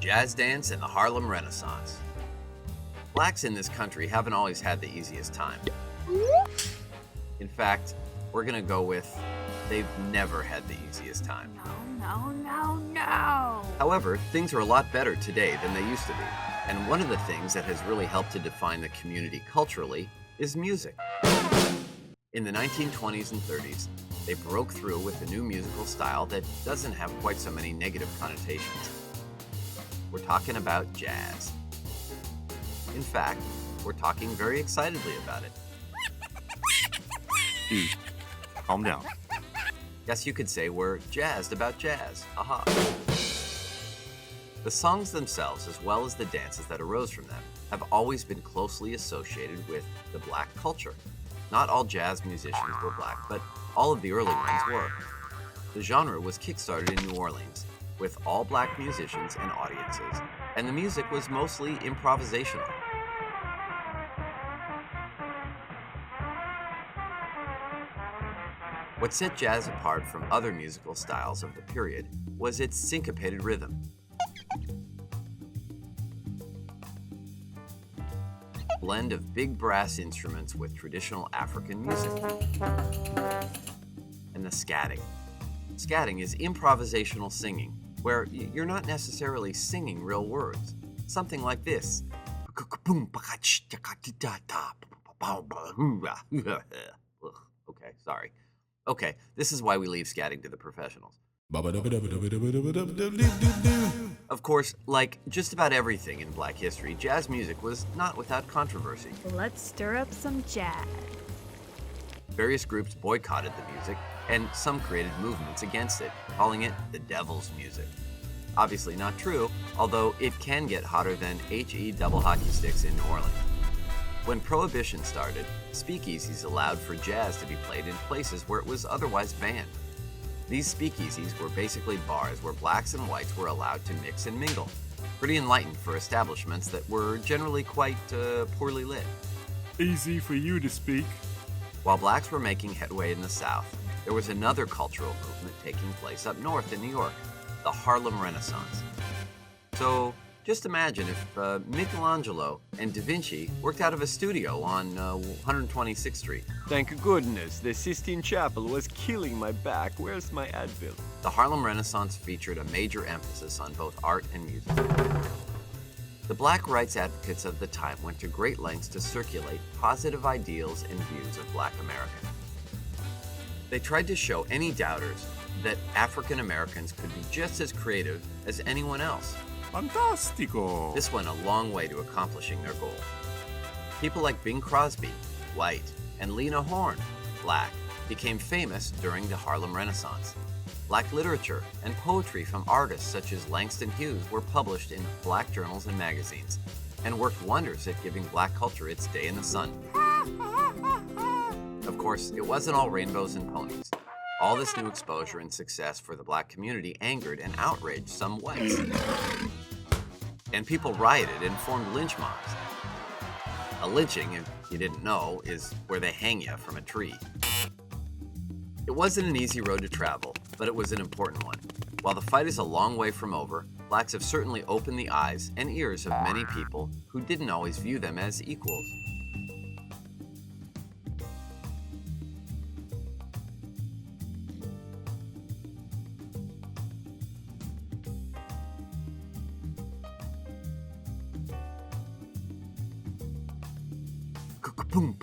Jazz dance and the Harlem Renaissance. Blacks in this country haven't always had the easiest time. In fact, we're gonna go with they've never had the easiest time. No. However, things are a lot better today than they used to be. And one of the things that has really helped to define the community culturally is music. In the 1920s and 30s, they broke through with a new musical style that doesn't have quite so many negative connotations. We're talking about jazz. In fact, we're talking very excitedly about it. Dude, calm down. Guess you could say we're jazzed about jazz. Aha. The songs themselves, as well as the dances that arose from them, have always been closely associated with the black culture. Not all jazz musicians were black, but all of the early ones were. The genre was kickstarted in New Orleans, with all black musicians and audiences, and the music was mostly improvisational. What set jazz apart from other musical styles of the period was its syncopated rhythm. A blend of big brass instruments with traditional African music. And the scatting. Scatting is improvisational singing, where you're not necessarily singing real words. Something like this. Okay, sorry. Okay, this is why we leave scatting to the professionals. Of course, like just about everything in Black history, jazz music was not without controversy. Let's stir up some jazz. Various groups boycotted the music, and some created movements against it, calling it the devil's music. Obviously not true, although it can get hotter than HE double hockey sticks in New Orleans. When Prohibition started, speakeasies allowed for jazz to be played in places where it was otherwise banned. These speakeasies were basically bars where blacks and whites were allowed to mix and mingle. Pretty enlightened for establishments that were generally quite poorly lit. Easy for you to speak. While blacks were making headway in the South, there was another cultural movement taking place up north in New York, the Harlem Renaissance. So, just imagine if Michelangelo and Da Vinci worked out of a studio on 126th Street. Thank goodness, the Sistine Chapel was killing my back. Where's my Advil? The Harlem Renaissance featured a major emphasis on both art and music. The black rights advocates of the time went to great lengths to circulate positive ideals and views of Black America. They tried to show any doubters that African Americans could be just as creative as anyone else. Fantastico. This went a long way to accomplishing their goal. People like Bing Crosby, white, and Lena Horne, black, became famous during the Harlem Renaissance. Black literature and poetry from artists such as Langston Hughes were published in black journals and magazines, and worked wonders at giving black culture its day in the sun. Of course, it wasn't all rainbows and ponies. All this new exposure and success for the black community angered and outraged some whites. And people rioted and formed lynch mobs. A lynching, if you didn't know, is where they hang you from a tree. It wasn't an easy road to travel, but it was an important one. While the fight is a long way from over, blacks have certainly opened the eyes and ears of many people who didn't always view them as equals. Boom,